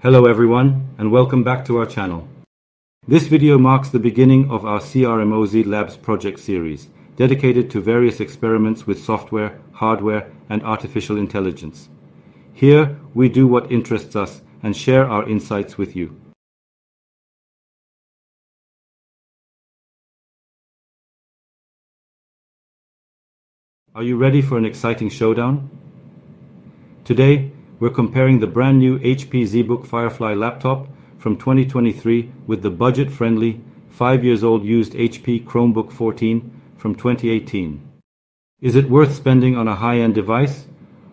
Hello everyone, and welcome back to our channel. This video marks the beginning of our CRMOZ Labs project series, dedicated to various experiments with software, hardware, and artificial intelligence. Here, we do what interests us and share our insights with you. Are you ready for an exciting showdown? Today, we're comparing the brand new HP Zbook FireFly laptop from 2023 with the budget-friendly, 5-year-old used HP Chromebook 14 from 2018. Is it worth spending on a high-end device?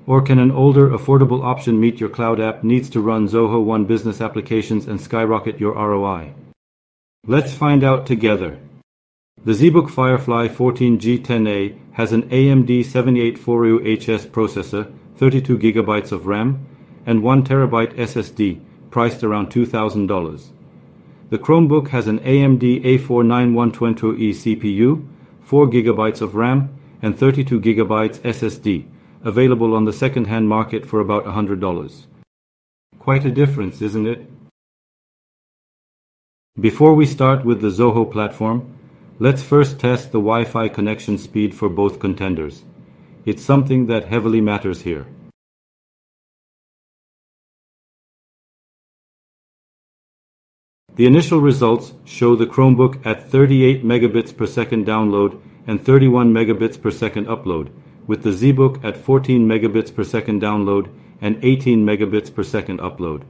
Or can an older, affordable option meet your cloud app needs to run Zoho One business applications and skyrocket your ROI? Let's find out together. The Zbook FireFly 14G10A has an AMD 7840HS processor, 32 GB of RAM, and 1 TB SSD, priced around $2,000. The Chromebook has an AMD A49120E CPU, 4 GB of RAM, and 32 GB SSD, available on the second-hand market for about $100. Quite a difference, isn't it? Before we start with the Zoho platform, let's first test the Wi-Fi connection speed for both contenders. It's something that heavily matters here. The initial results show the Chromebook at 38 megabits per second download and 31 megabits per second upload, with the Zbook at 14 megabits per second download and 18 megabits per second upload.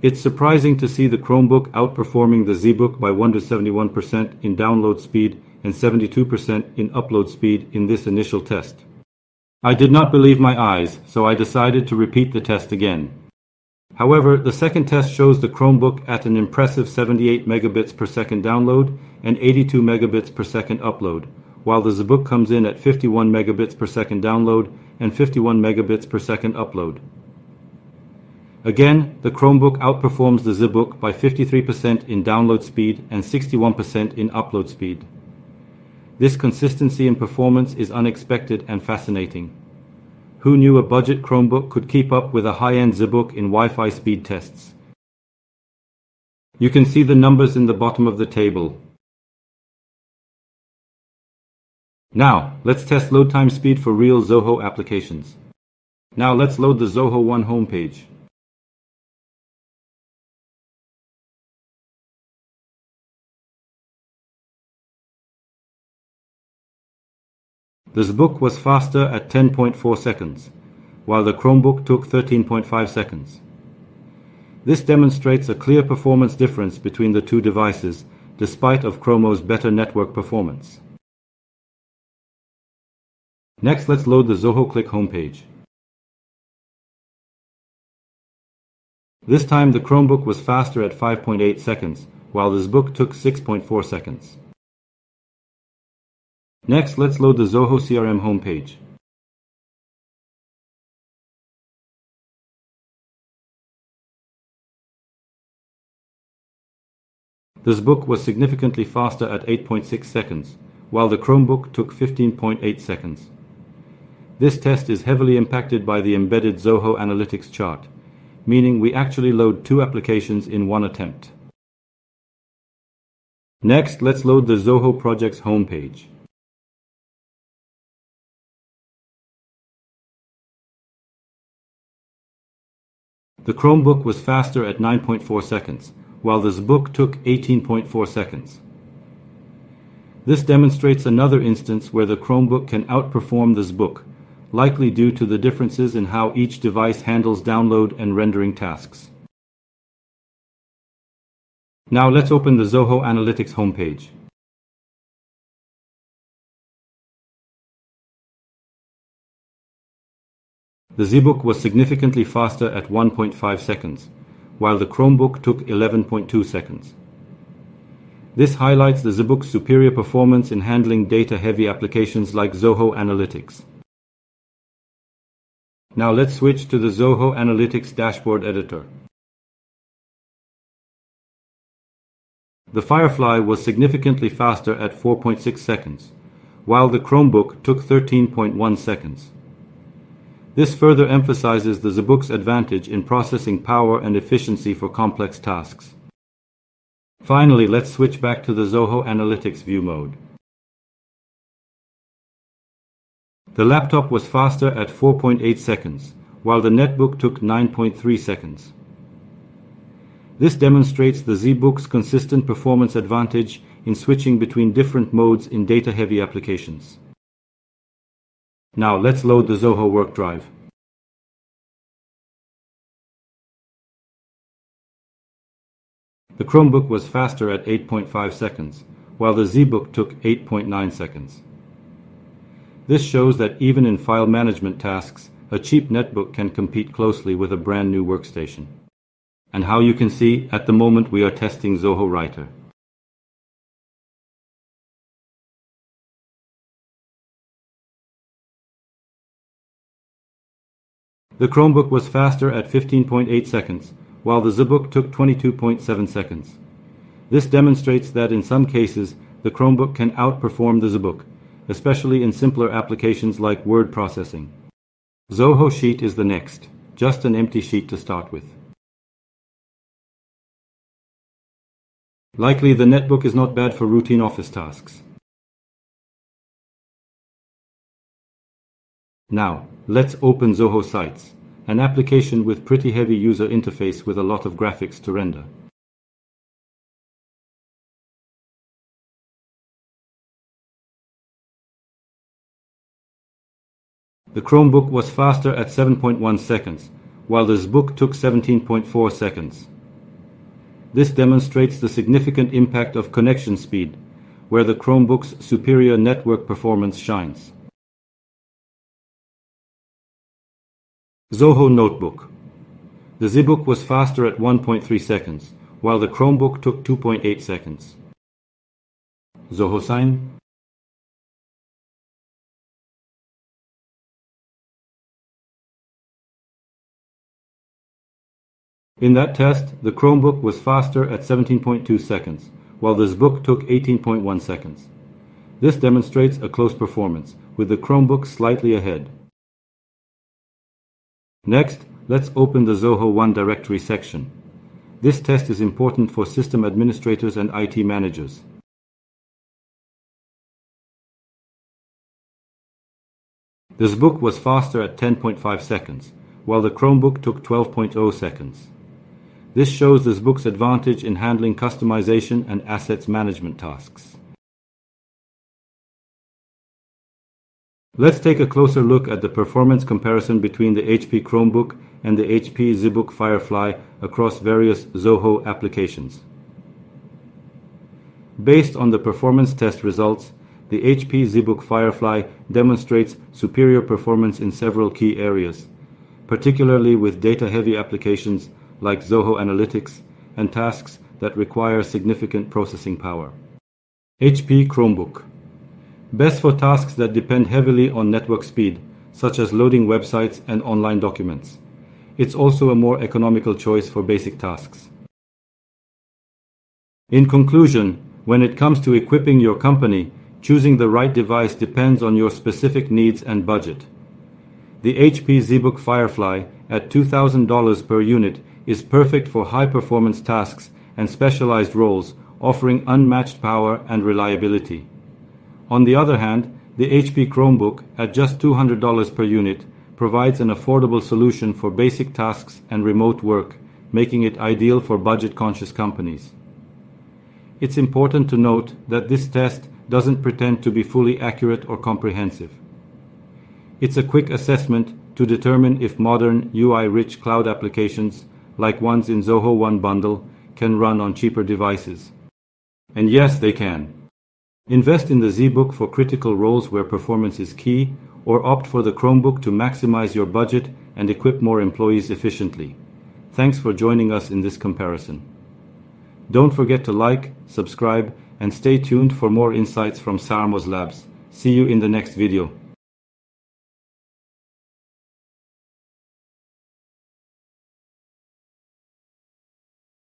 It's surprising to see the Chromebook outperforming the Zbook by 171% in download speed and 72% in upload speed in this initial test. I did not believe my eyes, so I decided to repeat the test again. However, the second test shows the Chromebook at an impressive 78 megabits per second download and 82 megabits per second upload, while the Zbook comes in at 51 megabits per second download and 51 megabits per second upload. Again, the Chromebook outperforms the Zbook by 53% in download speed and 61% in upload speed. This consistency in performance is unexpected and fascinating. Who knew a budget Chromebook could keep up with a high-end Zbook in Wi-Fi speed tests? You can see the numbers in the bottom of the table. Now, let's test load time speed for real Zoho applications. Now let's load the Zoho One Home page. The Zbook was faster at 10.4 seconds, while the Chromebook took 13.5 seconds. This demonstrates a clear performance difference between the two devices, despite of CRMOZ's better network performance. Next, let's load the Zoho Cliq homepage. This time the Chromebook was faster at 5.8 seconds, while the Zbook took 6.4 seconds. Next, let's load the Zoho CRM homepage. The Zbook was significantly faster at 8.6 seconds, while the Chromebook took 15.8 seconds. This test is heavily impacted by the embedded Zoho Analytics chart, meaning we actually load two applications in one attempt. Next, let's load the Zoho Projects homepage. The Chromebook was faster at 9.4 seconds, while the Zbook took 18.4 seconds. This demonstrates another instance where the Chromebook can outperform the Zbook, likely due to the differences in how each device handles download and rendering tasks. Now let's open the Zoho Analytics homepage. The Zbook was significantly faster at 1.5 seconds, while the Chromebook took 11.2 seconds. This highlights the Zbook's superior performance in handling data-heavy applications like Zoho Analytics. Now let's switch to the Zoho Analytics dashboard editor. The FireFly was significantly faster at 4.6 seconds, while the Chromebook took 13.1 seconds. This further emphasizes the Zbook's advantage in processing power and efficiency for complex tasks. Finally, let's switch back to the Zoho Analytics view mode. The laptop was faster at 4.8 seconds, while the netbook took 9.3 seconds. This demonstrates the Zbook's consistent performance advantage in switching between different modes in data-heavy applications. Now let's load the Zoho Workdrive. The Chromebook was faster at 8.5 seconds, while the Zbook took 8.9 seconds. This shows that even in file management tasks, a cheap netbook can compete closely with a brand new workstation. And how you can see, at the moment we are testing Zoho Writer. The Chromebook was faster at 15.8 seconds, while the Zbook took 22.7 seconds. This demonstrates that in some cases, the Chromebook can outperform the Zbook, especially in simpler applications like word processing. Zoho Sheet is the next, just an empty sheet to start with. Likely the netbook is not bad for routine office tasks. Now, let's open Zoho Sites, an application with pretty heavy user interface with a lot of graphics to render. The Chromebook was faster at 7.1 seconds, while the Zbook took 17.4 seconds. This demonstrates the significant impact of connection speed, where the Chromebook's superior network performance shines. Zoho Notebook. The Zbook was faster at 1.3 seconds, while the Chromebook took 2.8 seconds. Zoho Sign. In that test, the Chromebook was faster at 17.2 seconds, while the Zbook took 18.1 seconds. This demonstrates a close performance, with the Chromebook slightly ahead. Next, let's open the Zoho One Directory section. This test is important for system administrators and IT managers. The Zbook was faster at 10.5 seconds, while the Chromebook took 12.0 seconds. This shows the Zbook's advantage in handling customization and assets management tasks. Let's take a closer look at the performance comparison between the HP Chromebook and the HP Zbook FireFly across various Zoho applications. Based on the performance test results, the HP Zbook FireFly demonstrates superior performance in several key areas, particularly with data-heavy applications like Zoho Analytics and tasks that require significant processing power. HP Chromebook. Best for tasks that depend heavily on network speed, such as loading websites and online documents. It's also a more economical choice for basic tasks. In conclusion, when it comes to equipping your company, choosing the right device depends on your specific needs and budget. The HP Zbook FireFly at $2,000 per unit is perfect for high-performance tasks and specialized roles, offering unmatched power and reliability. On the other hand, the HP Chromebook at just $200 per unit provides an affordable solution for basic tasks and remote work, making it ideal for budget-conscious companies. It's important to note that this test doesn't pretend to be fully accurate or comprehensive. It's a quick assessment to determine if modern UI-rich cloud applications, like ones in Zoho One Bundle, can run on cheaper devices. And yes, they can. Invest in the Zbook for critical roles where performance is key, or opt for the Chromebook to maximize your budget and equip more employees efficiently. Thanks for joining us in this comparison. Don't forget to like, subscribe, and stay tuned for more insights from CRMOZ Labs. See you in the next video.